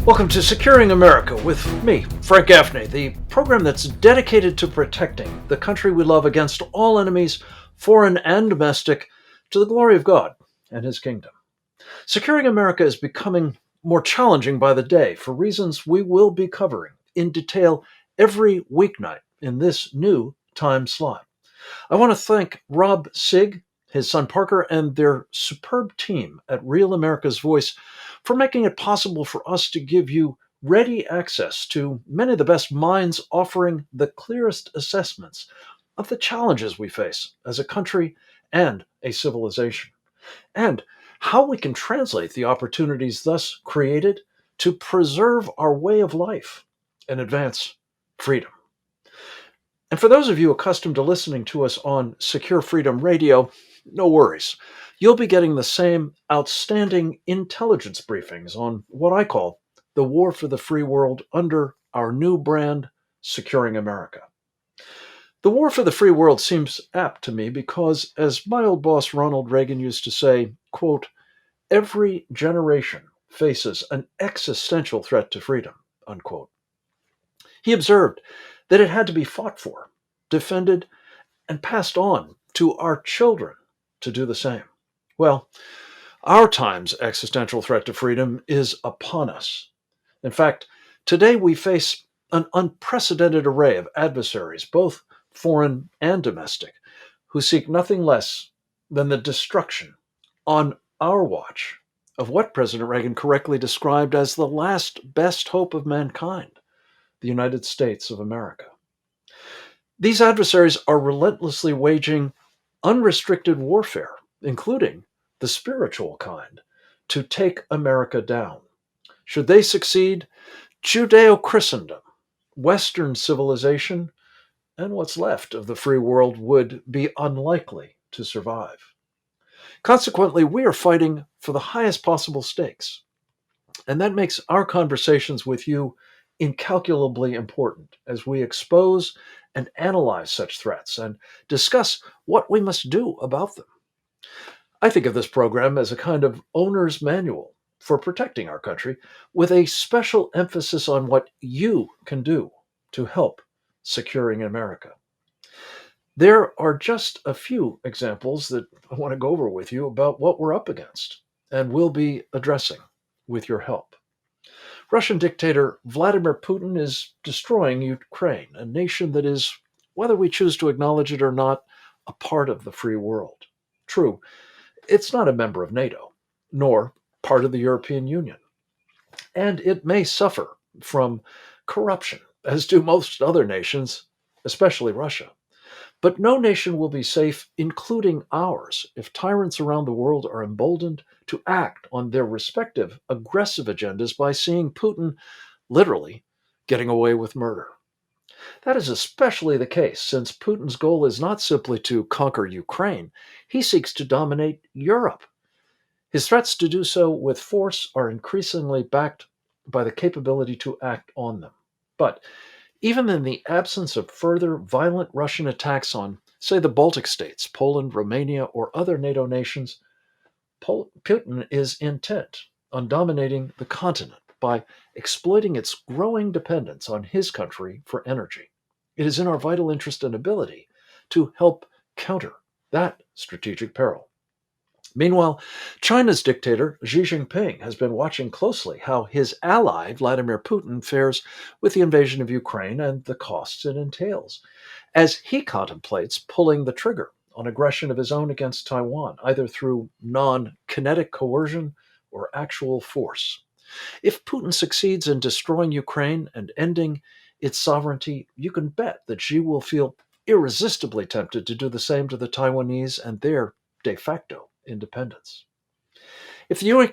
Welcome to Securing America with me, Frank Gaffney, the program that's dedicated to protecting the country we love against all enemies, foreign and domestic, to the glory of God and His kingdom. Securing America is becoming more challenging by the day for reasons we will be covering in detail every weeknight in this new time slot. I want to thank Rob Sigg, his son Parker, and their superb team at Real America's Voice for making it possible for us to give you ready access to many of the best minds offering the clearest assessments of the challenges we face as a country and a civilization, and how we can translate the opportunities thus created to preserve our way of life and advance freedom. And for those of you accustomed to listening to us on Secure Freedom Radio, no worries. You'll be getting the same outstanding intelligence briefings on what I call the war for the free world under our new brand, Securing America. The war for the free world seems apt to me because, as my old boss Ronald Reagan used to say, quote, every generation faces an existential threat to freedom, unquote. He observed that it had to be fought for, defended, and passed on to our children to do the same. Well, our time's existential threat to freedom is upon us. In fact, today we face an unprecedented array of adversaries, both foreign and domestic, who seek nothing less than the destruction, on our watch, of what President Reagan correctly described as the last best hope of mankind, the United States of America. These adversaries are relentlessly waging unrestricted warfare, including the spiritual kind, to take America down. Should they succeed, Judeo-Christendom, Western civilization, and what's left of the free world would be unlikely to survive. Consequently, we are fighting for the highest possible stakes, and that makes our conversations with you incalculably important as we expose and analyze such threats and discuss what we must do about them. I think of this program as a kind of owner's manual for protecting our country, with a special emphasis on what you can do to help securing America. There are just a few examples that I want to go over with you about what we're up against and will be addressing with your help. Russian dictator Vladimir Putin is destroying Ukraine, a nation that is, whether we choose to acknowledge it or not, a part of the free world. True, it's not a member of NATO, nor part of the European Union, and it may suffer from corruption, as do most other nations, especially Russia. But no nation will be safe, including ours, if tyrants around the world are emboldened to act on their respective aggressive agendas by seeing Putin literally getting away with murder. That is especially the case since Putin's goal is not simply to conquer Ukraine, he seeks to dominate Europe. His threats to do so with force are increasingly backed by the capability to act on them. But even in the absence of further violent Russian attacks on, say, the Baltic states, Poland, Romania, or other NATO nations, Putin is intent on dominating the continent by exploiting its growing dependence on his country for energy. It is in our vital interest and ability to help counter that strategic peril. Meanwhile, China's dictator Xi Jinping has been watching closely how his ally Vladimir Putin fares with the invasion of Ukraine and the costs it entails, as he contemplates pulling the trigger on aggression of his own against Taiwan, either through non-kinetic coercion or actual force. If Putin succeeds in destroying Ukraine and ending its sovereignty, you can bet that Xi will feel irresistibly tempted to do the same to the Taiwanese and their de facto independence. If the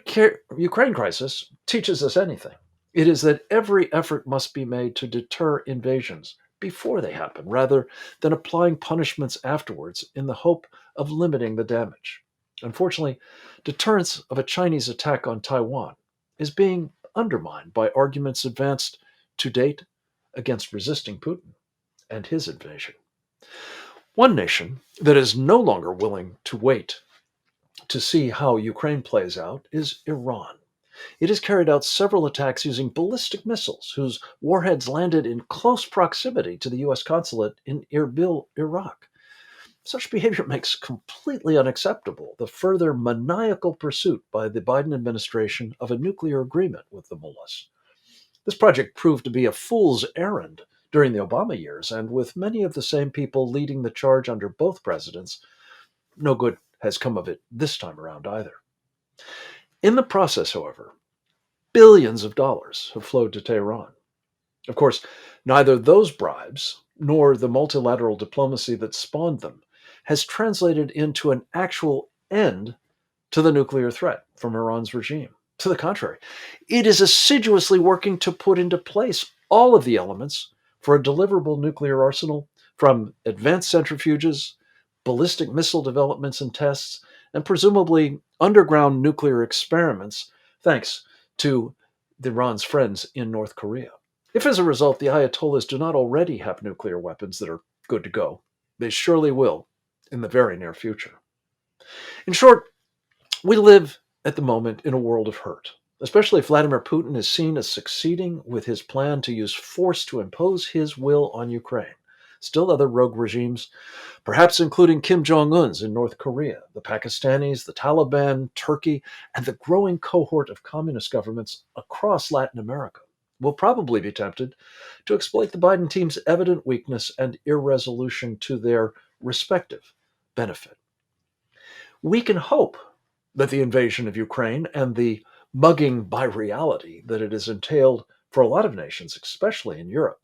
Ukraine crisis teaches us anything, it is that every effort must be made to deter invasions before they happen, rather than applying punishments afterwards in the hope of limiting the damage. Unfortunately, deterrence of a Chinese attack on Taiwan is being undermined by arguments advanced to date against resisting Putin and his invasion. One nation that is no longer willing to wait to see how Ukraine plays out is Iran. It has carried out several attacks using ballistic missiles whose warheads landed in close proximity to the U.S. consulate in Erbil, Iraq. Such behavior makes completely unacceptable the further maniacal pursuit by the Biden administration of a nuclear agreement with the mullahs. This project proved to be a fool's errand during the Obama years, and with many of the same people leading the charge under both presidents, no good has come of it this time around either. In the process, however, billions of dollars have flowed to Tehran. Of course, neither those bribes nor the multilateral diplomacy that spawned them has translated into an actual end to the nuclear threat from Iran's regime. To the contrary, it is assiduously working to put into place all of the elements for a deliverable nuclear arsenal, from advanced centrifuges, ballistic missile developments and tests, and presumably underground nuclear experiments, thanks to Iran's friends in North Korea. If, as a result, the Ayatollahs do not already have nuclear weapons that are good to go, they surely will in the very near future. In short, we live at the moment in a world of hurt, especially if Vladimir Putin is seen as succeeding with his plan to use force to impose his will on Ukraine. Still, other rogue regimes, perhaps including Kim Jong-un's in North Korea, the Pakistanis, the Taliban, Turkey, and the growing cohort of communist governments across Latin America, will probably be tempted to exploit the Biden team's evident weakness and irresolution to their respective benefit. We can hope that the invasion of Ukraine and the mugging by reality that it has entailed for a lot of nations, especially in Europe,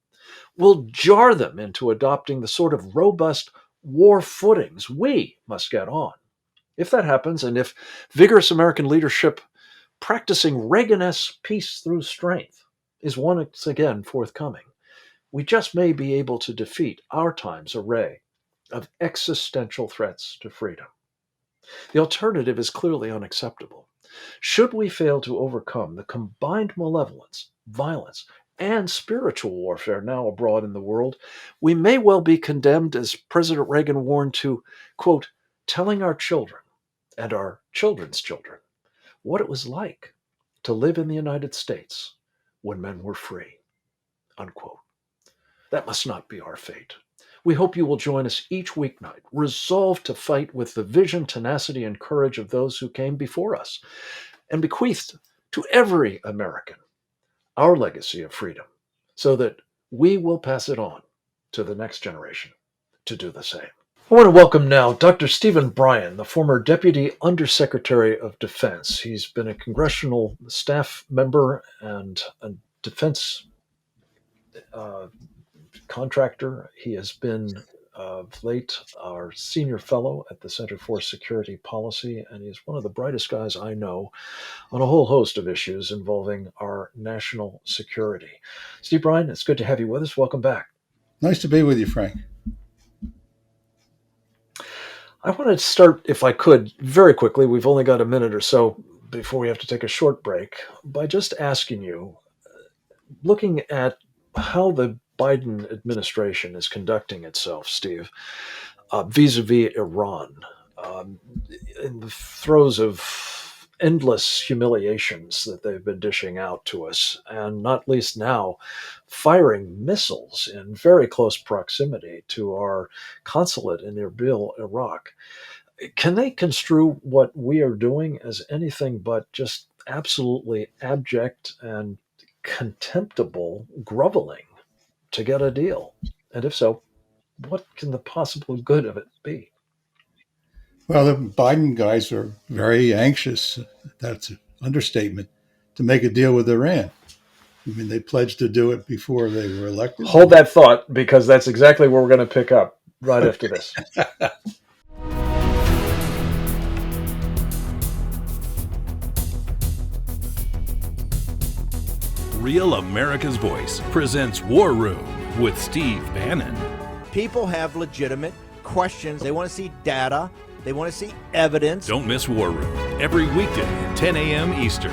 will jar them into adopting the sort of robust war footings we must get on. If that happens, and if vigorous American leadership practicing Reagan-esque peace through strength is once again forthcoming, we just may be able to defeat our time's array of existential threats to freedom. The alternative is clearly unacceptable. Should we fail to overcome the combined malevolence, violence, and spiritual warfare now abroad in the world, we may well be condemned, as President Reagan warned, to, quote, telling our children and our children's children what it was like to live in the United States when men were free, unquote. That must not be our fate. We hope you will join us each weeknight, resolved to fight with the vision, tenacity, and courage of those who came before us, and bequeathed to every American our legacy of freedom, so that we will pass it on to the next generation to do the same. I want to welcome now Dr. Stephen Bryen, the former Deputy Undersecretary of Defense. He's been a congressional staff member and a defense contractor. He has been of late our senior fellow at the Center for Security Policy, and he's one of the brightest guys I know on a whole host of issues involving our national security. Steve Bryen, it's good to have you with us. Welcome back. Nice to be with you, Frank. I want to start, if I could, very quickly, we've only got a minute or so before we have to take a short break, by just asking you, looking at how the Biden administration is conducting itself, Steve, vis-a-vis Iran, in the throes of endless humiliations that they've been dishing out to us, and not least now, firing missiles in very close proximity to our consulate in Erbil, Iraq. Can they construe what we are doing as anything but just absolutely abject and contemptible groveling to get a deal? And if so, what can the possible good of it be? Well, the Biden guys are very anxious, that's an understatement, to make a deal with Iran. I mean, they pledged to do it before they were elected. Hold that thought, because that's exactly where we're going to pick up right after this. Real America's Voice presents War Room with Steve Bannon. People have legitimate questions. They want to see data. They want to see evidence. Don't miss War Room every weekday at 10 a.m. Eastern.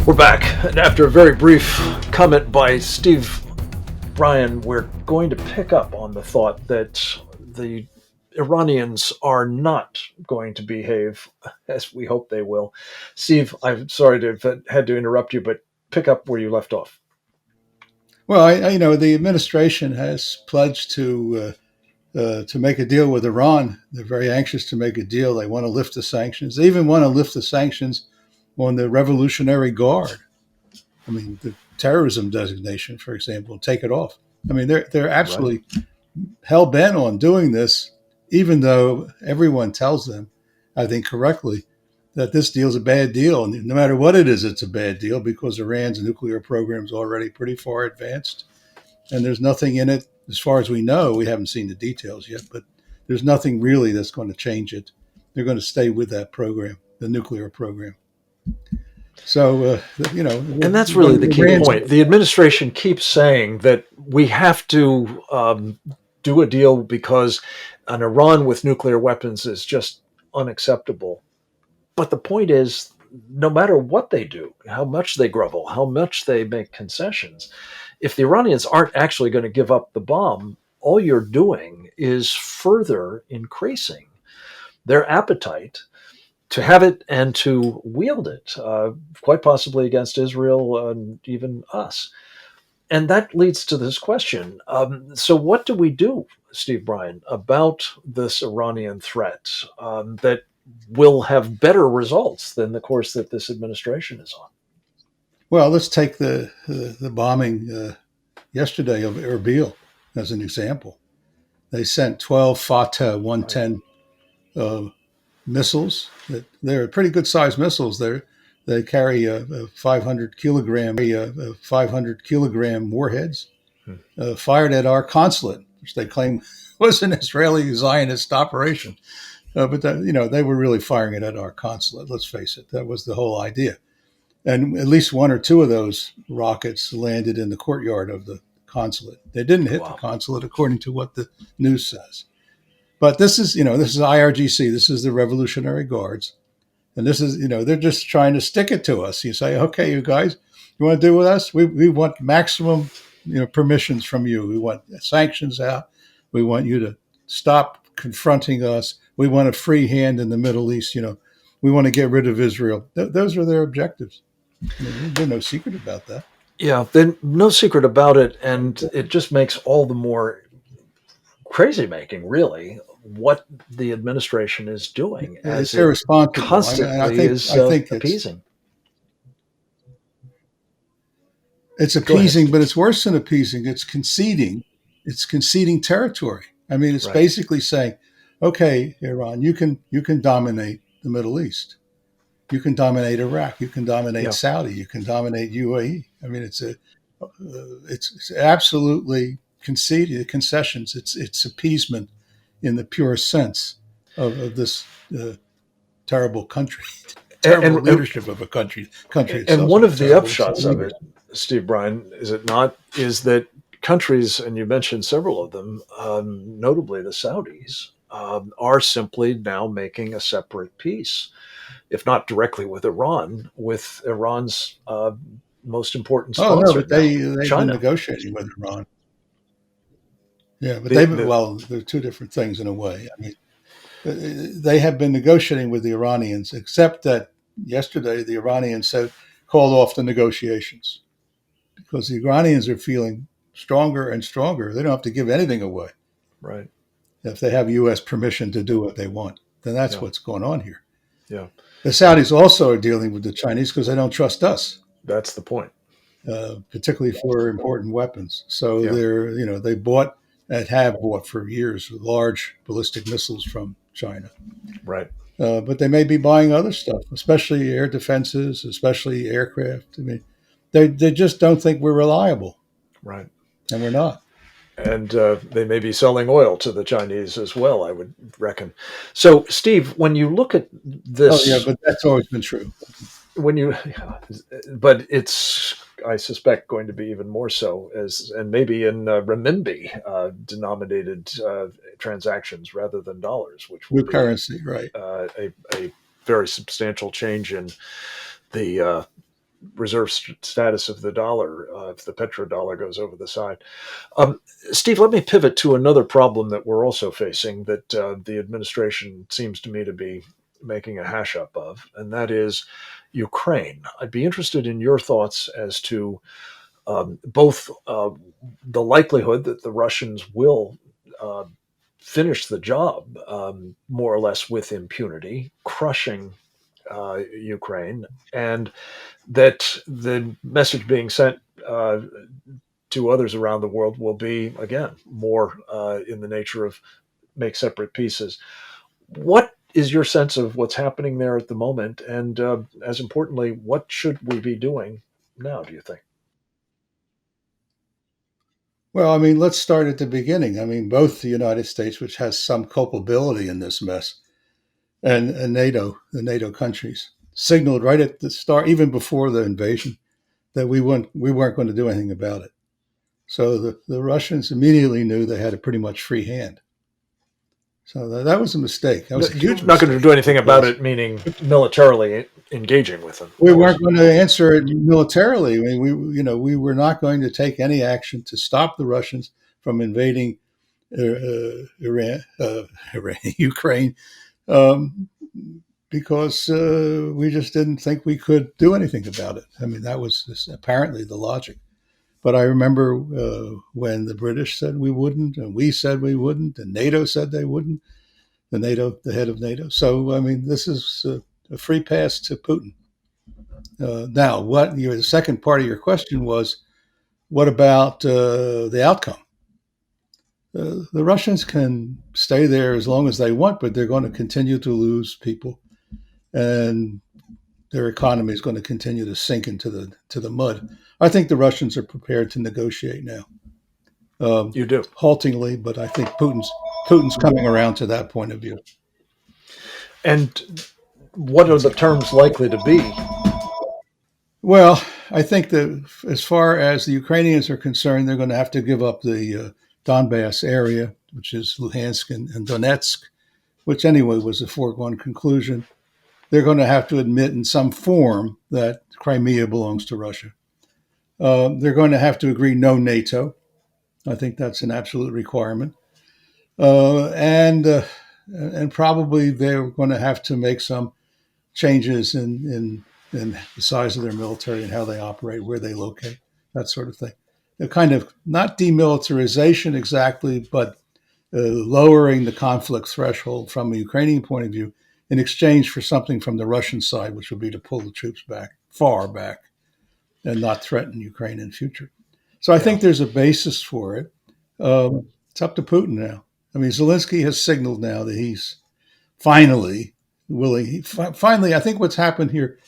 We're back, and after a very brief comment by Steve Bryen, we're going to pick up on the thought that the Iranians are not going to behave as we hope they will. Steve, I'm sorry to have had to interrupt you, but pick up where you left off. Well, the administration has pledged to make a deal with Iran. They're very anxious to make a deal. They want to lift the sanctions. They even want to lift the sanctions on the Revolutionary Guard. I mean, the terrorism designation, for example, take it off. I mean, they're absolutely hell bent on doing this, even though everyone tells them, I think correctly, that this deal is a bad deal. And no matter what it is, it's a bad deal because Iran's nuclear program is already pretty far advanced. And there's nothing in it, as far as we know. We haven't seen the details yet, but there's nothing really that's going to change it. They're going to stay with that program, the nuclear program. So, and that's really the key point. The administration keeps saying that we have to do a deal because an Iran with nuclear weapons is just unacceptable. But the point is, no matter what they do, how much they grovel, how much they make concessions, if the Iranians aren't actually going to give up the bomb, all you're doing is further increasing their appetite to have it and to wield it, quite possibly against Israel and even us. And that leads to this question. So what do we do, Steve Bryen, about this Iranian threat that will have better results than the course that this administration is on? Well, let's take the bombing yesterday of Erbil as an example. They sent 12 Fateh 110 missiles. They're pretty good sized missiles. They carry a 500 kilogram warheads fired at our consulate, which they claim was an Israeli Zionist operation. But they were really firing it at our consulate. Let's face it, that was the whole idea. And at least one or two of those rockets landed in the courtyard of the consulate. They didn't hit the consulate, according to what the news says. But this is IRGC. This is the Revolutionary Guards. And this is, they're just trying to stick it to us. You say, okay, you guys, you want to do with us? We want maximum, permissions from you. We want sanctions out. We want you to stop confronting us. We want a free hand in the Middle East. We want to get rid of Israel. Those are their objectives. There's no secret about that. Yeah, there's no secret about it. And it just makes all the more crazy making, really, what the administration is doing. It's irresponsible. Constantly I think appeasing. It's appeasing, but it's worse than appeasing. It's conceding. It's conceding territory. I mean, it's basically saying, okay, Iran, you can dominate the Middle East. You can dominate Iraq. You can dominate Saudi. You can dominate UAE. I mean, it's absolutely concessions. It's appeasement in the purest sense of this terrible country, terrible leadership of a country. And one of the upshots of it, Steve Bryen, is it not, is that countries, and you mentioned several of them, notably the Saudis, are simply now making a separate peace, if not directly with Iran, with Iran's most important sponsor. Oh, no, but they've been negotiating with Iran. Yeah, but they're two different things in a way. I mean, they have been negotiating with the Iranians, except that yesterday the Iranians called off the negotiations because the Iranians are feeling stronger and stronger. They don't have to give anything away. Right. If they have U.S. permission to do what they want, then that's what's going on here. Yeah. The Saudis also are dealing with the Chinese because they don't trust us. That's the point. Particularly for important weapons. So they bought and have bought for years large ballistic missiles from China. Right. But they may be buying other stuff, especially air defenses, especially aircraft. I mean, they just don't think we're reliable. Right. And we're not. And they may be selling oil to the Chinese as well, I would reckon. So, Steve, when you look at this... Oh, yeah, but that's always been true. But it's, I suspect, going to be even more so, and maybe in renminbi denominated transactions rather than dollars, which will be currency, right? A very substantial change in the reserve status of the dollar if the petrodollar goes over the side. Steve, let me pivot to another problem that we're also facing that the administration seems to me to be making a hash up of, and that is Ukraine. I'd be interested in your thoughts as to both the likelihood that the Russians will finish the job more or less with impunity, crushing Ukraine, and that the message being sent to others around the world will be, again, more in the nature of make separate pieces. What is your sense of what's happening there at the moment? And as importantly, what should we be doing now, do you think? Well, I mean, let's start at the beginning. I mean, both the United States, which has some culpability in this mess, and NATO, the NATO countries, signaled right at the start, even before the invasion, that we weren't going to do anything about it. So the Russians immediately knew they had a pretty much free hand. So that was a mistake. That was a huge You're not going to mistake. do anything about it, meaning militarily engaging with them. We weren't going to answer it militarily. I mean, we were not going to take any action to stop the Russians from invading Ukraine, because we just didn't think we could do anything about it. I mean, that was apparently the logic. But I remember when the British said we wouldn't, and we said we wouldn't, and NATO said they wouldn't. The head of NATO. So I mean, this is a free pass to Putin. Now, the second part of your question was, what about the outcome? The Russians can stay there as long as they want, but they're going to continue to lose people, and their economy is going to continue to sink into the mud. I think the Russians are prepared to negotiate now. You do. Haltingly, but I think Putin's coming around to that point of view. And what are the terms likely to be? Well, I think that as far as the Ukrainians are concerned, they're going to have to give up the Donbass area, which is Luhansk and Donetsk, which anyway was a foregone conclusion. They're going to have to admit in some form that Crimea belongs to Russia. They're going to have to agree no NATO. I think that's an absolute requirement. And probably they're going to have to make some changes in the size of their military and how they operate, where they locate, that sort of thing. A kind of not demilitarization exactly, but lowering the conflict threshold from a Ukrainian point of view in exchange for something from the Russian side, which would be to pull the troops back, far back, and not threaten Ukraine in future. So I think there's a basis for it. It's up to Putin now. I mean, Zelensky has signaled now that he's finally willing. Finally, I think what's happened here,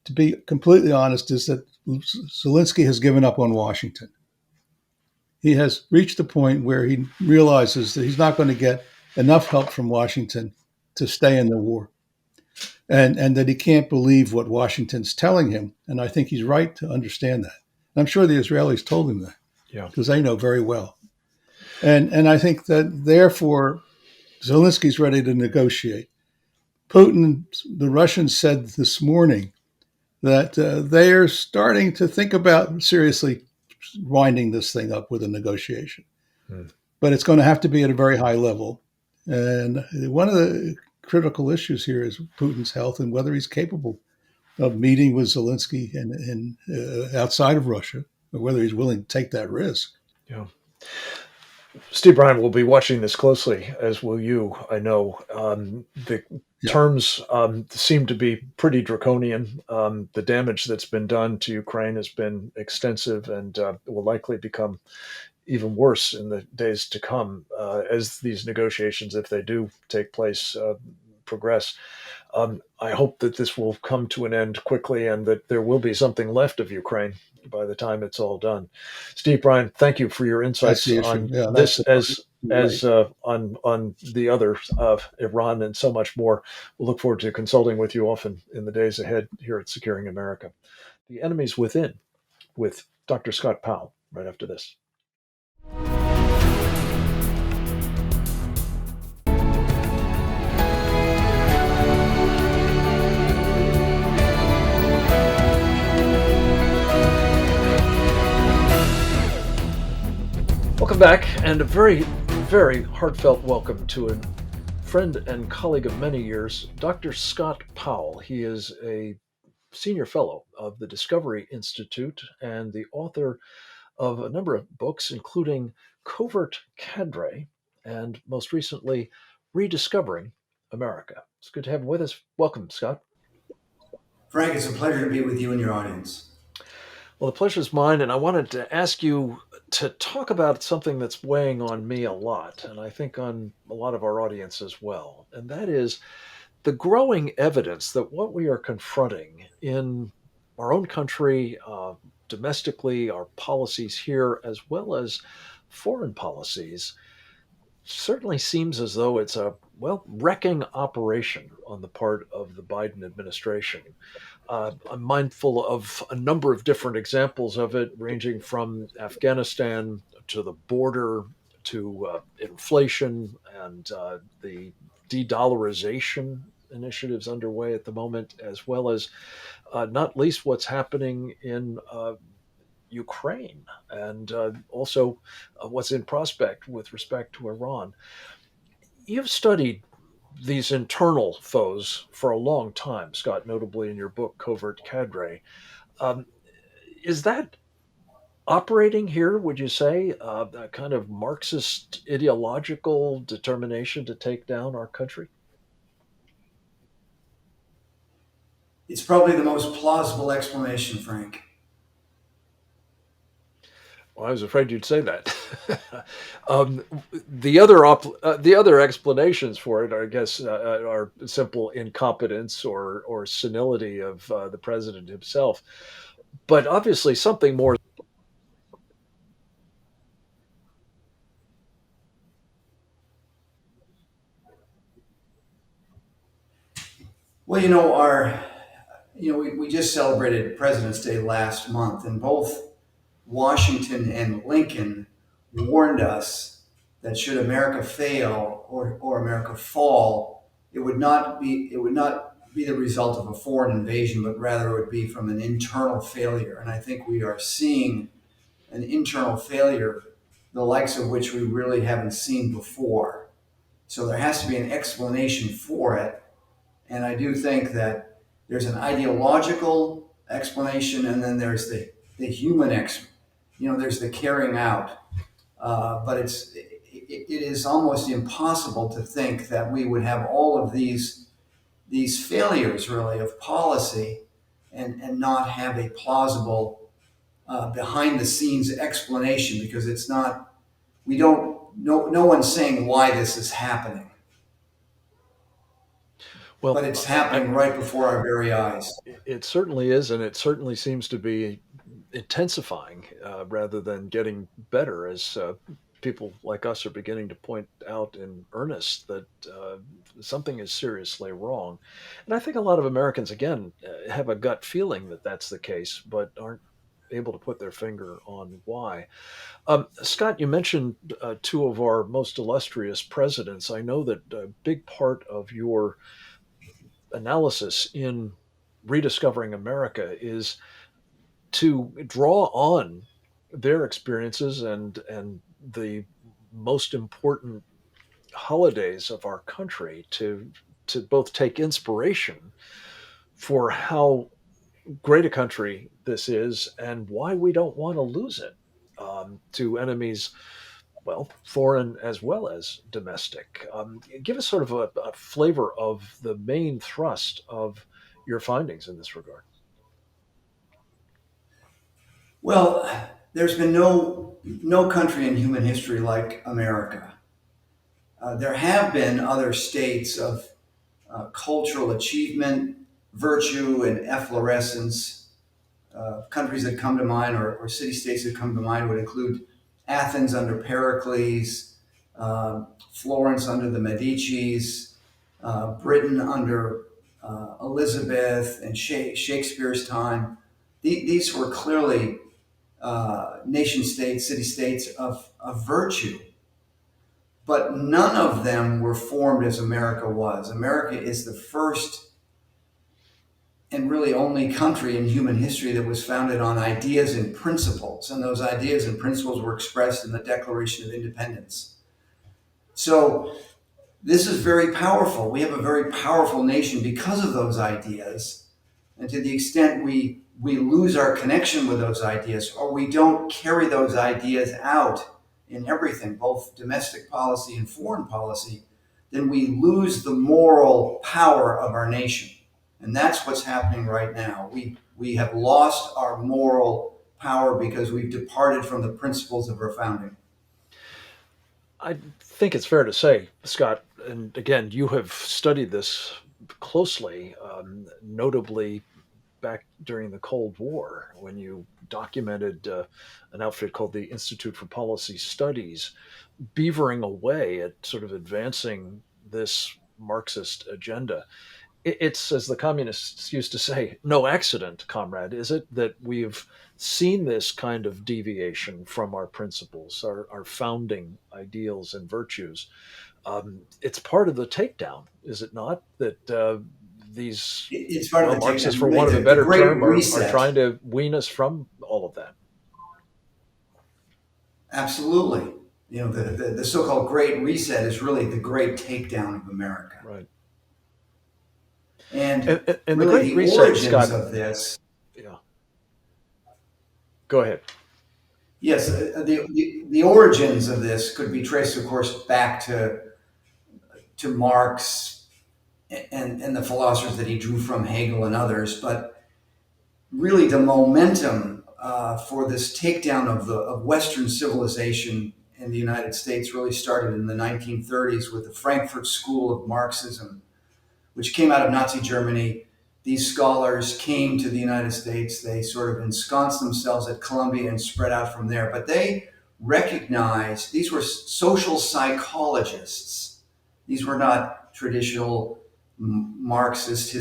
to be completely honest, is that Zelensky has given up on Washington. He has reached the point where he realizes that he's not going to get enough help from Washington to stay in the war, and that he can't believe what Washington's telling him. And I think he's right to understand that. I'm sure the Israelis told him that, because they know very well. And I think that therefore Zelensky's ready to negotiate. Putin, the Russians said this morning that they are starting to think about seriously winding this thing up with a negotiation. But it's going to have to be at a very high level. And one of the critical issues here is Putin's health and whether he's capable of meeting with Zelensky and outside of Russia, or whether he's willing to take that risk. Yeah. Steve Bryen will be watching this closely, as will you, I know. The terms seem to be pretty draconian. The damage that's been done to Ukraine has been extensive and will likely become even worse in the days to come as these negotiations, if they do take place, progress. I hope that this will come to an end quickly and that there will be something left of Ukraine by the time it's all done. Steve Bryen, thank you for your insights on this as on the other of Iran and so much more. We'll look forward to consulting with you often in the days ahead here at Securing America. The Enemies Within with Dr. Scott Powell right after this. back, and a very, very heartfelt welcome to a friend and colleague of many years, Dr. Scott Powell. He is a senior fellow of the Discovery Institute and the author of a number of books, including Covert Cadre and most recently, Rediscovering America. It's good to have him with us. Welcome, Scott. Frank, it's a pleasure to be with you and your audience. Well, the pleasure's mine, and I wanted to ask you to talk about something that's weighing on me a lot, and I think on a lot of our audience as well, and that is the growing evidence that what we are confronting in our own country, domestically, our policies here, as well as foreign policies, certainly seems as though it's a, well, wrecking operation on the part of the Biden administration. I'm mindful of a number of different examples of it, ranging from Afghanistan to the border to inflation and the de-dollarization initiatives underway at the moment, as well as not least what's happening in Ukraine and also what's in prospect with respect to Iran. You've studied these internal foes for a long time, Scott, notably in your book, Covert Cadre. Um, is that operating here, would you say, a kind of Marxist ideological determination to take down our country? It's probably the most plausible explanation, Frank. Well, I was afraid you'd say that. um, the other explanations for it, I guess, are simple incompetence or senility of the president himself. But obviously, something more. Well, we just celebrated President's Day last month, and both Washington and Lincoln warned us that should America fail or America fall, it would not be the result of a foreign invasion, but rather it would be from an internal failure. And I think we are seeing an internal failure, the likes of which we really haven't seen before. So there has to be an explanation for it. And I do think that there's an ideological explanation, and then there's the human there's the carrying out. But it is almost impossible to think that we would have all of these failures really of policy and not have a plausible behind the scenes explanation, because it's not, we don't, no one's saying why this is happening, Well, but it's happening right before our very eyes. it certainly is, and it certainly seems to be intensifying rather than getting better as people like us are beginning to point out in earnest that something is seriously wrong. And I think a lot of Americans, again, have a gut feeling that that's the case, but aren't able to put their finger on why. Scott, you mentioned two of our most illustrious presidents. I know that a big part of your analysis in Rediscovering America is to draw on their experiences and the most important holidays of our country to both take inspiration for how great a country this is and why we don't want to lose it to enemies, well, foreign as well as domestic. Give us sort of a flavor of the main thrust of your findings in this regard. Well, there's been no country in human history like America. There have been other states of cultural achievement, virtue, and efflorescence. Countries that come to mind, or city states that come to mind, would include Athens under Pericles, Florence under the Medicis, Britain under Elizabeth and Shakespeare's time. These were clearly nation states, city states of virtue, but none of them were formed as America was. America is the first and really only country in human history that was founded on ideas and principles. And those ideas and principles were expressed in the Declaration of Independence. So this is very powerful. We have a very powerful nation because of those ideas. And to the extent we lose our connection with those ideas, or we don't carry those ideas out in everything, both domestic policy and foreign policy, then we lose the moral power of our nation. And that's what's happening right now. We have lost our moral power because we've departed from the principles of our founding. I think it's fair to say, Scott, and again, you have studied this closely, notably back during the Cold War when you documented an outfit called the Institute for Policy Studies, beavering away at sort of advancing this Marxist agenda. It's, as the communists used to say, no accident, comrade, is it, that we've seen this kind of deviation from our principles, our founding ideals and virtues? It's part of the takedown, is it not? That these It's part of the Marxists, takedown. for want of a The better Great term, are Reset. trying to wean us from all of that. Absolutely. You know, the so-called Great Reset is really the great takedown of America. Right. And the really Great the Reset, origins Scott, of this. yeah. Go ahead. Yes, the origins of this could be traced, of course, back to Marx and the philosophers that he drew from, Hegel and others. But really, the momentum for this takedown of Western civilization in the United States really started in the 1930s with the Frankfurt School of Marxism, which came out of Nazi Germany. These scholars came to the United States. They sort of ensconced themselves at Columbia and spread out from there. But they recognized these were social psychologists. These were not traditional Marxist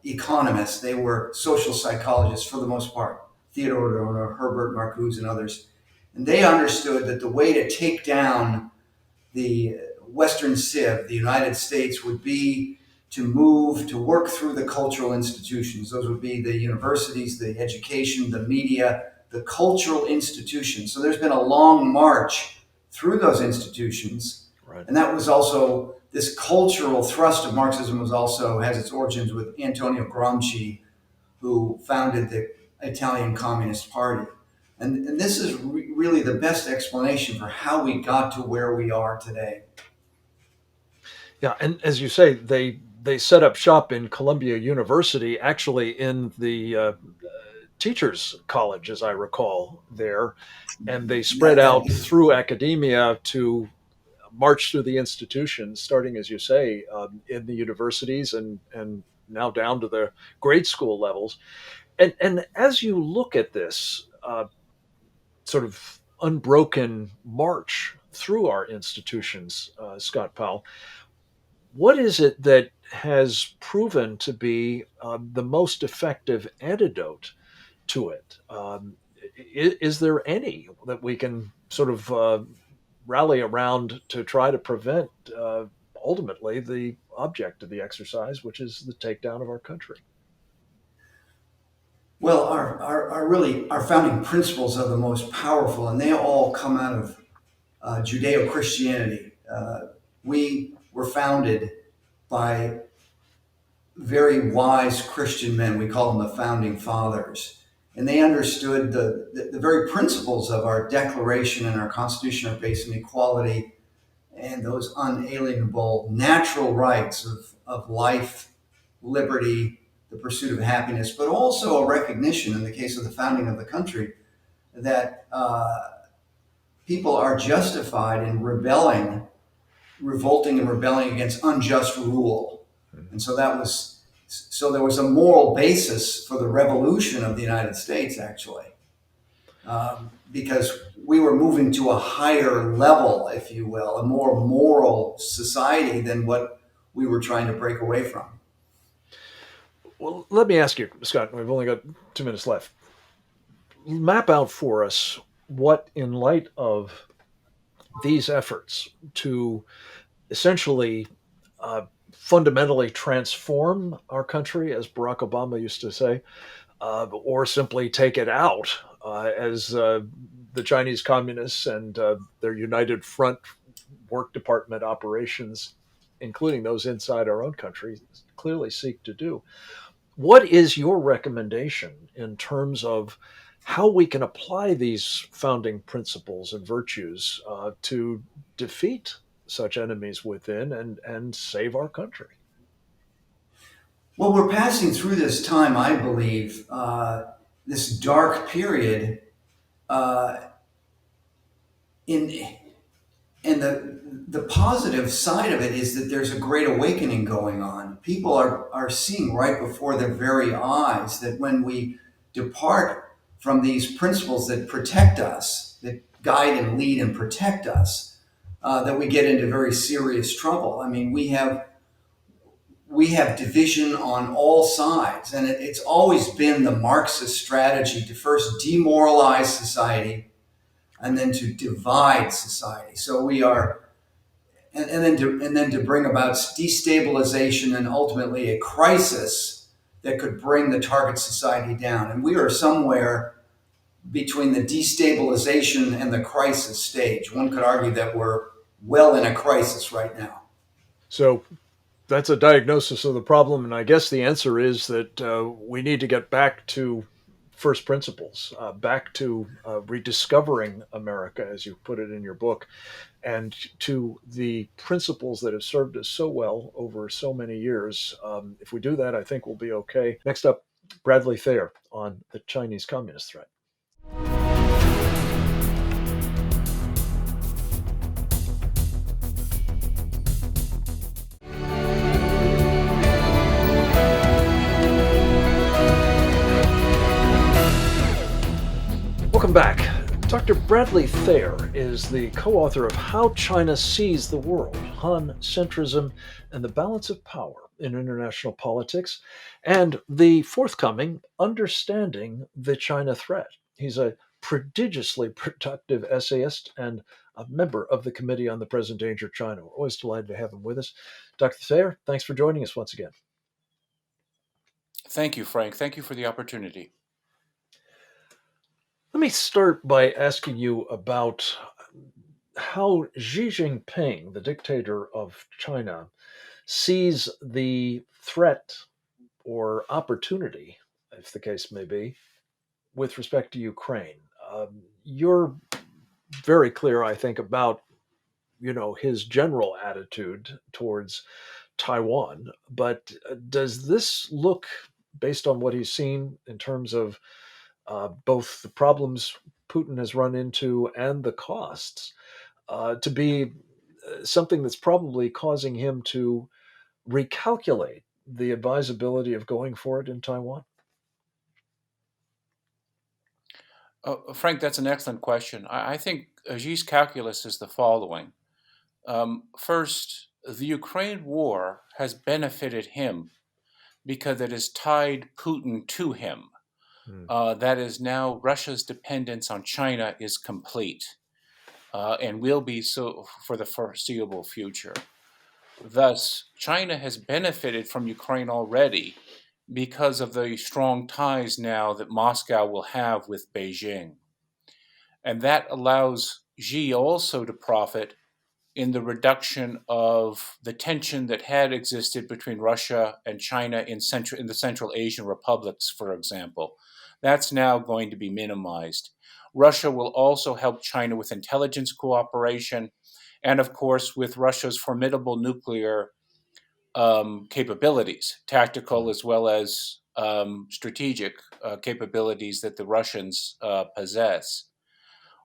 economists. They were social psychologists for the most part. Theodore Adorno, Herbert Marcuse, and others. And they understood that the way to take down the Western Civ, the United States, would be to work through the cultural institutions. Those would be the universities, the education, the media, the cultural institutions. So there's been a long march through those institutions. Right. And that was also, this cultural thrust of Marxism has its origins with Antonio Gramsci, who founded the Italian Communist Party. And this is really the best explanation for how we got to where we are today. Yeah, and as you say, they set up shop in Columbia University, actually in the teachers' college, as I recall, there, and they spread out through academia to march through the institutions, starting, as you say, in the universities and now down to the grade school levels. And as you look at this sort of unbroken march through our institutions, Scott Powell, what is it that has proven to be the most effective antidote to it? Is there any that we can sort of rally around to try to prevent ultimately the object of the exercise, which is the takedown of our country? Well, our founding principles are the most powerful, and they all come out of Judeo-Christianity. We were founded by very wise Christian men. We call them the founding fathers. And they understood the very principles of our Declaration and our Constitution are based on equality and those unalienable natural rights of life, liberty, the pursuit of happiness, but also a recognition in the case of the founding of the country that people are justified in revolting and rebelling against unjust rule. And so there was a moral basis for the revolution of the United States, actually, because we were moving to a higher level, if you will, a more moral society than what we were trying to break away from. Well, let me ask you, Scott, we've only got 2 minutes left. Map out for us what, in light of these efforts to essentially fundamentally transform our country, as Barack Obama used to say, or simply take it out, as the Chinese communists and their United Front work department operations, including those inside our own country, clearly seek to do. What is your recommendation in terms of how we can apply these founding principles and virtues to defeat such enemies within and save our country? Well, we're passing through this time, I believe, this dark period uh, in and the positive side of it is that there's a great awakening going on. People are seeing right before their very eyes that when we depart from these principles that protect us, that guide and lead and protect us, that we get into very serious trouble. I mean, we have division on all sides, and it's always been the Marxist strategy to first demoralize society and then to divide society. So we are, and then to bring about destabilization and ultimately a crisis that could bring the target society down. And we are somewhere between the destabilization and the crisis stage. One could argue that we're well in a crisis right now. So that's a diagnosis of the problem, and I guess the answer is that we need to get back to first principles, back to rediscovering America, as you put it in your book, and to the principles that have served us so well over so many years. If we do that, I think we'll be okay. Next up, Bradley Thayer on the Chinese Communist threat. Welcome back. Dr. Bradley Thayer is the co-author of How China Sees the World, Han Centrism and the Balance of Power in International Politics, and the forthcoming Understanding the China Threat. He's a prodigiously productive essayist and a member of the Committee on the Present Danger of China. We're always delighted to have him with us. Dr. Thayer, thanks for joining us once again. Thank you, Frank. Thank you for the opportunity. Let me start by asking you about how Xi Jinping, the dictator of China, sees the threat or opportunity, if the case may be, with respect to Ukraine. You're very clear, I think, about his general attitude towards Taiwan, but does this look, based on what he's seen in terms of both the problems Putin has run into and the costs, to be something that's probably causing him to recalculate the advisability of going for it in Taiwan? Frank, that's an excellent question. I think Xi's calculus is the following. First, the Ukraine war has benefited him because it has tied Putin to him. That is, now Russia's dependence on China is complete and will be so for the foreseeable future. Thus, China has benefited from Ukraine already because of the strong ties now that Moscow will have with Beijing. And that allows Xi also to profit in the reduction of the tension that had existed between Russia and China in the Central Asian republics, for example. That's now going to be minimized. Russia will also help China with intelligence cooperation and, of course, with Russia's formidable nuclear capabilities, tactical as well as strategic capabilities that the Russians possess.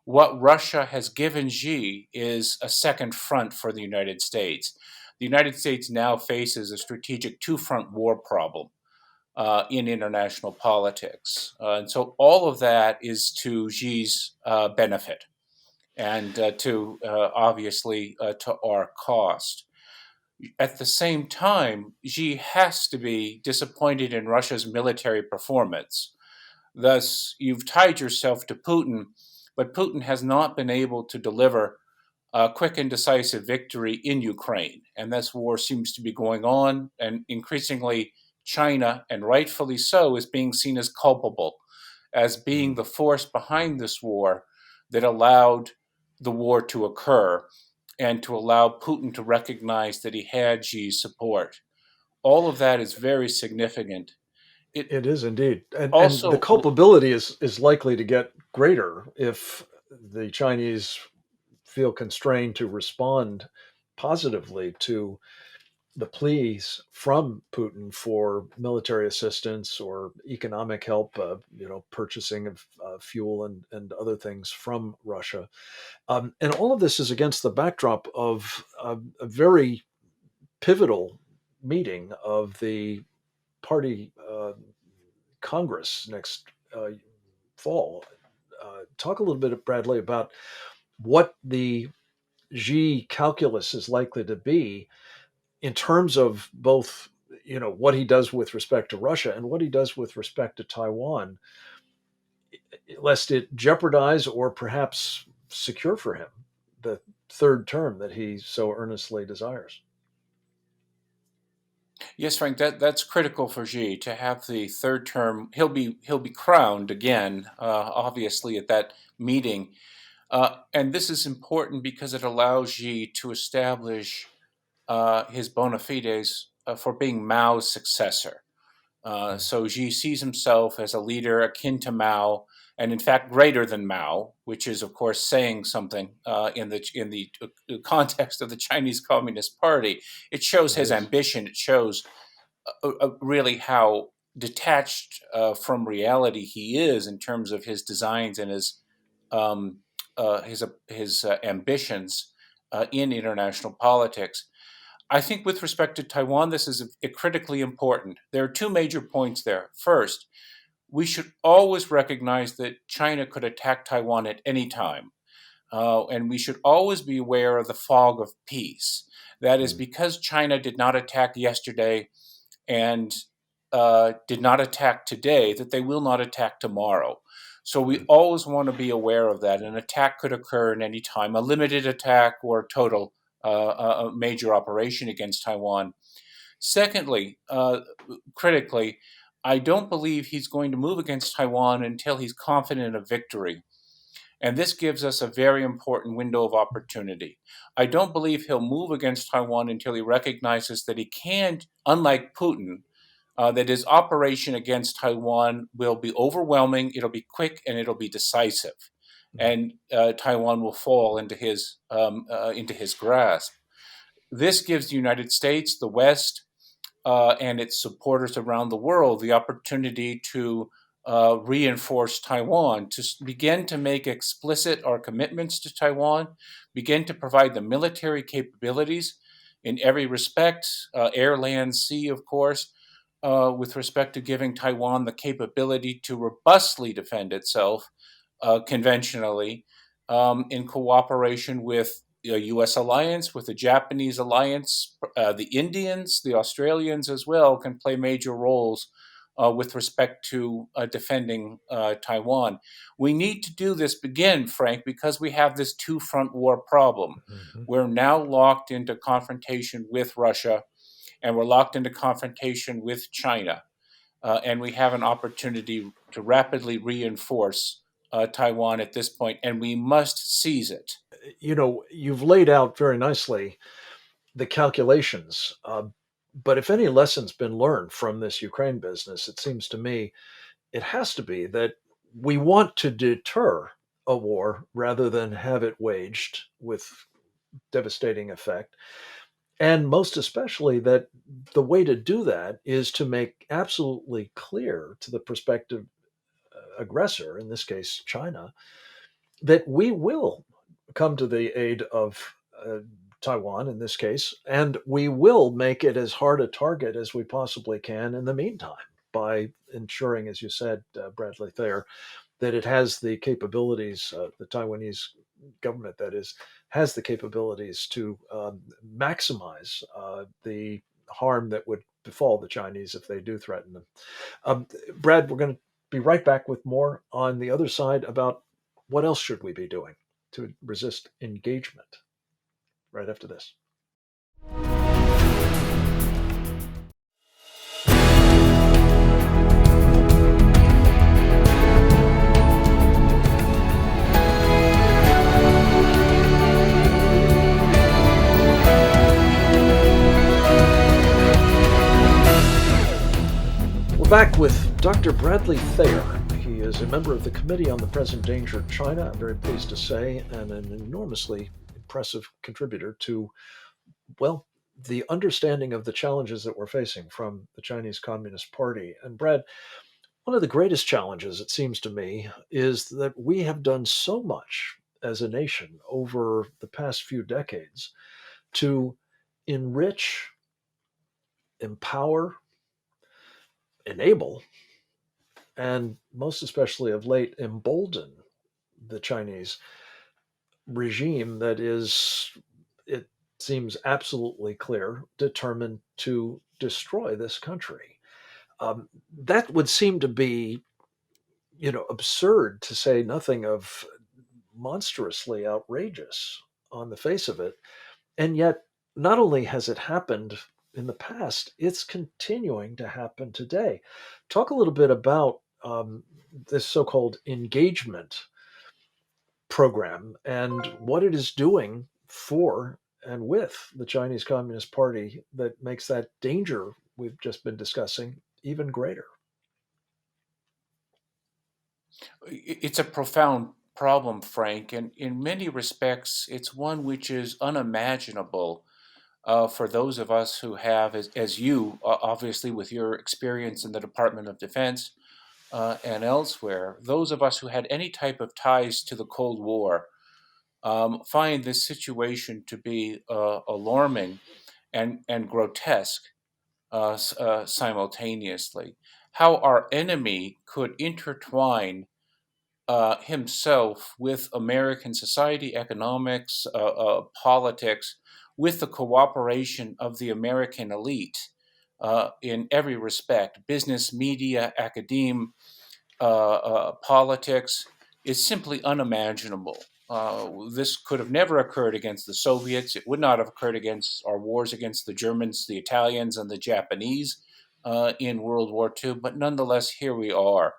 What Russia has given Xi is a second front for the United States. The United States now faces a strategic two-front war problem in international politics. And so all of that is to Xi's benefit and to obviously to our cost. At the same time, Xi has to be disappointed in Russia's military performance. Thus, you've tied yourself to Putin, but Putin has not been able to deliver a quick and decisive victory in Ukraine. And this war seems to be going on, and increasingly, China, and rightfully so, is being seen as culpable, as being the force behind this war that allowed the war to occur and to allow Putin to recognize that he had Xi's support. All of that is very significant. It is indeed, and the Also, culpability is likely to get greater if the Chinese feel constrained to respond positively to the pleas from Putin for military assistance or economic help, purchasing of fuel and other things from Russia. And all of this is against the backdrop of a very pivotal meeting of the party Congress next fall. Talk a little bit, Bradley, about what the Xi calculus is likely to be in terms of both, what he does with respect to Russia and what he does with respect to Taiwan, lest it jeopardize or perhaps secure for him the third term that he so earnestly desires. yes, Frank, that's critical for Xi to have the third term. He'll be crowned again, obviously at that meeting, and this is important because it allows Xi to establish his bona fides for being Mao's successor. So Xi sees himself as a leader akin to Mao, and in fact greater than Mao, which is of course saying something in the context of the Chinese Communist Party. It shows It his is. ambition. It shows really how detached from reality he is in terms of his designs and um, his ambitions in international politics. I think with respect to Taiwan, this is critically important. There are two major points there. First, we should always recognize that China could attack Taiwan at any time. And we should always be aware of the fog of peace. That is, because China did not attack yesterday and did not attack today, that they will not attack tomorrow. So we always want to be aware of that. An attack could occur at any time, a limited attack or a total a major operation against Taiwan. Secondly, critically, I don't believe he's going to move against Taiwan until he's confident of victory. And this gives us a very important window of opportunity. I don't believe he'll move against Taiwan until he recognizes that he can't, unlike Putin, that his operation against Taiwan will be overwhelming, it'll be quick, and it'll be decisive. And Taiwan will fall into his grasp. This gives the United States, the West, and its supporters around the world the opportunity to reinforce Taiwan, to begin to make explicit our commitments to Taiwan, begin to provide the military capabilities in every respect, air, land, sea, of course, with respect to giving Taiwan the capability to robustly defend itself conventionally in cooperation with the U.S. alliance, with the Japanese alliance, the Indians, the Australians as well can play major roles with respect to defending Taiwan. We need to do this, Frank, because we have this two-front war problem. Mm-hmm. We're now locked into confrontation with Russia, and we're locked into confrontation with China. And we have an opportunity to rapidly reinforce Taiwan at this point, and we must seize it. You've laid out very nicely the calculations. But if any lesson's been learned from this Ukraine business, it seems to me it has to be that we want to deter a war rather than have it waged with devastating effect. And most especially, that the way to do that is to make absolutely clear to the prospective aggressor, in this case, China, that we will come to the aid of Taiwan in this case, and we will make it as hard a target as we possibly can in the meantime by ensuring, as you said, Bradley Thayer, that it has the capabilities, the Taiwanese government, that is, has the capabilities to maximize the harm that would befall the Chinese if they do threaten them. Brad, we're going to be right back with more on the other side about what else should we be doing to resist engagement. right after this. We're back with Dr. Bradley Thayer. He is a member of the Committee on the Present Danger of China, I'm very pleased to say, and an enormously impressive contributor to, well, the understanding of the challenges that we're facing from the Chinese Communist Party. And Brad, one of the greatest challenges, it seems to me, is that we have done so much as a nation over the past few decades to enrich, empower, enable, and most especially of late, embolden the Chinese regime that is, it seems absolutely clear, determined to destroy this country. That would seem to be, absurd, to say nothing of monstrously outrageous on the face of it. And yet, not only has it happened in the past, it's continuing to happen today. Talk a little bit about this so-called engagement program and what it is doing for and with the Chinese Communist Party that makes that danger we've just been discussing even greater. It's a profound problem, Frank, and in many respects, it's one which is unimaginable for those of us who have, as you, obviously, with your experience in the Department of Defense and elsewhere, those of us who had any type of ties to the Cold War find this situation to be alarming and grotesque simultaneously. How our enemy could intertwine himself with American society, economics, politics, with the cooperation of the American elite in every respect, business, media, academe, politics, is simply unimaginable. This could have never occurred against the Soviets. It would not have occurred against our wars against the Germans, the Italians, and the Japanese in World War II. But nonetheless, here we are.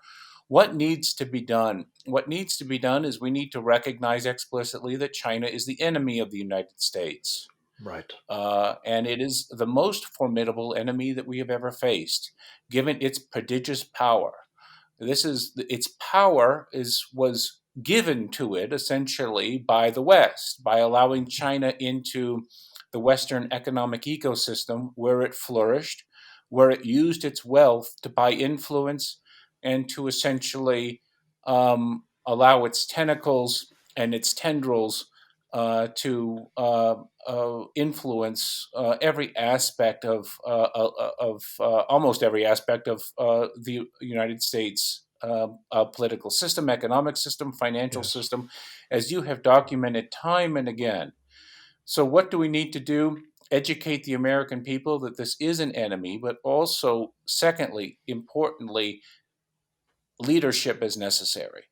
What needs to be done? What needs to be done is we need to recognize explicitly that China is the enemy of the United States. Right. And it is the most formidable enemy that we have ever faced, given its prodigious power. Its power was given to it essentially by the West, by allowing China into the Western economic ecosystem where it flourished, where it used its wealth to buy influence and to essentially allow its tentacles and its tendrils to influence every aspect of almost every aspect of the United States political system, economic system, financial Yes. system, as you have documented time and again. So, what do we need to do? Educate the American people that this is an enemy, but also, secondly, importantly, leadership is necessary.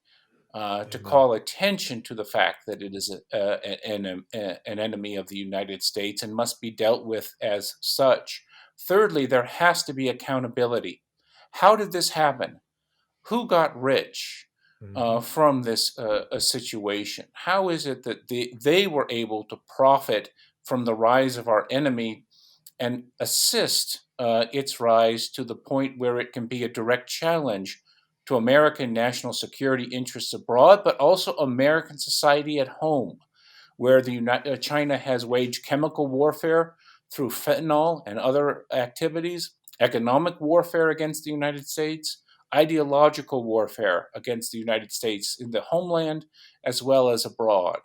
To call attention to the fact that it is an enemy of the United States and must be dealt with as such. Thirdly, there has to be accountability. How did this happen? Who got rich from this situation? How is it that they were able to profit from the rise of our enemy and assist its rise to the point where it can be a direct challenge to American national security interests abroad, but also American society at home, where China has waged chemical warfare through fentanyl and other activities, economic warfare against the United States, ideological warfare against the United States in the homeland as well as abroad.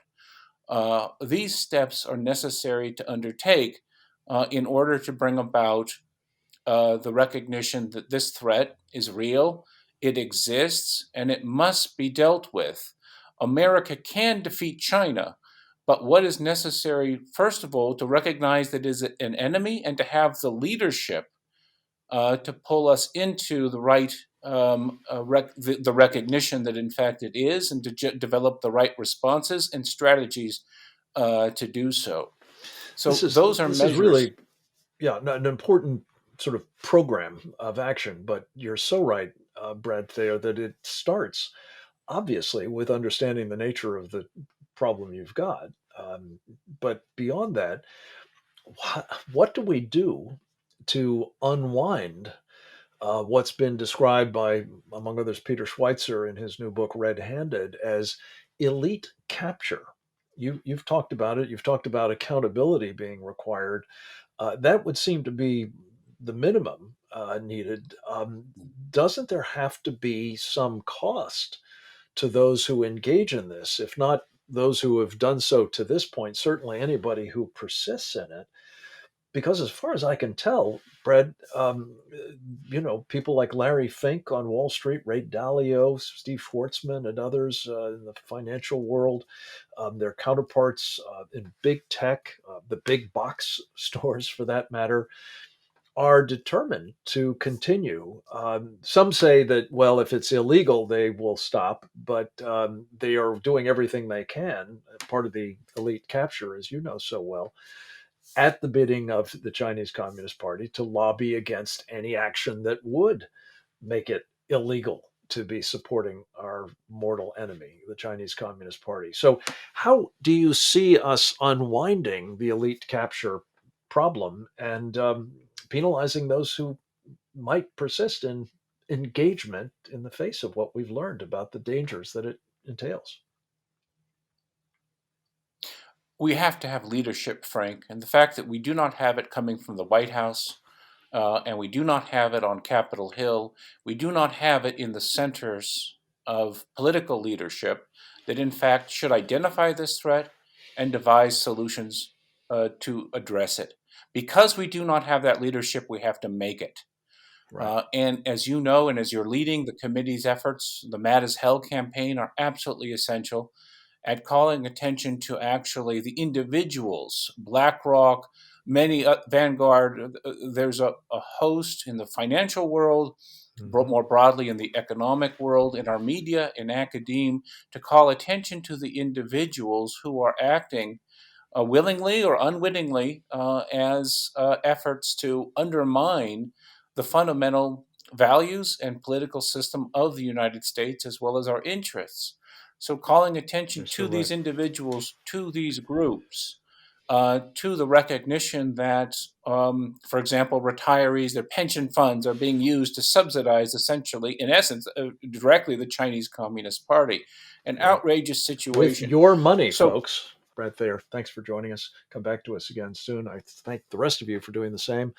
These steps are necessary to undertake in order to bring about the recognition that this threat is real, it exists, and it must be dealt with. America can defeat China, but what is necessary, first of all, to recognize that it is an enemy and to have the leadership to pull us into the right the recognition that in fact it is, and to develop the right responses and strategies to do so. So This is those are this is measures. really, yeah, an important sort of program of action. But you're so right, Brad Thayer, that it starts obviously with understanding the nature of the problem you've got. But beyond that, what do we do to unwind what's been described by, among others, Peter Schweitzer in his new book Red Handed as elite capture? You've talked about it. You've talked about accountability being required. That would seem to be the minimum needed. Doesn't there have to be some cost to those who engage in this? If not those who have done so to this point, certainly anybody who persists in it. Because as far as I can tell, Brad, people like Larry Fink on Wall Street, Ray Dalio, Steve Schwartzman, and others in the financial world, their counterparts in big tech, the big box stores for that matter, are determined to continue. Some say that, well, if it's illegal, they will stop, but they are doing everything they can, part of the elite capture, as you know so well, at the bidding of the Chinese Communist Party to lobby against any action that would make it illegal to be supporting our mortal enemy, the Chinese Communist Party. So, how do you see us unwinding the elite capture problem and penalizing those who might persist in engagement in the face of what we've learned about the dangers that it entails? We have to have leadership, Frank, and the fact that we do not have it coming from the White House, and we do not have it on Capitol Hill, we do not have it in the centers of political leadership that, in fact, should identify this threat and devise solutions to address it. Because we do not have that leadership, we have to make it. Right. And as you know, and as you're leading the committee's efforts, the Mad as Hell campaign are absolutely essential at calling attention to actually the individuals, BlackRock, many Vanguard. There's a host in the financial world, Mm-hmm. more broadly in the economic world, in our media, in academia, to call attention to the individuals who are acting willingly or unwittingly as efforts to undermine the fundamental values and political system of the United States as well as our interests. So, calling attention You're so to right. these individuals, to these groups, to the recognition that, for example, retirees, their pension funds are being used to subsidize, essentially, in essence, directly the Chinese Communist Party. An Right. outrageous With situation. your money, So, folks. Brad Thayer, thanks for joining us. Come back to us again soon. I thank the rest of you for doing the same.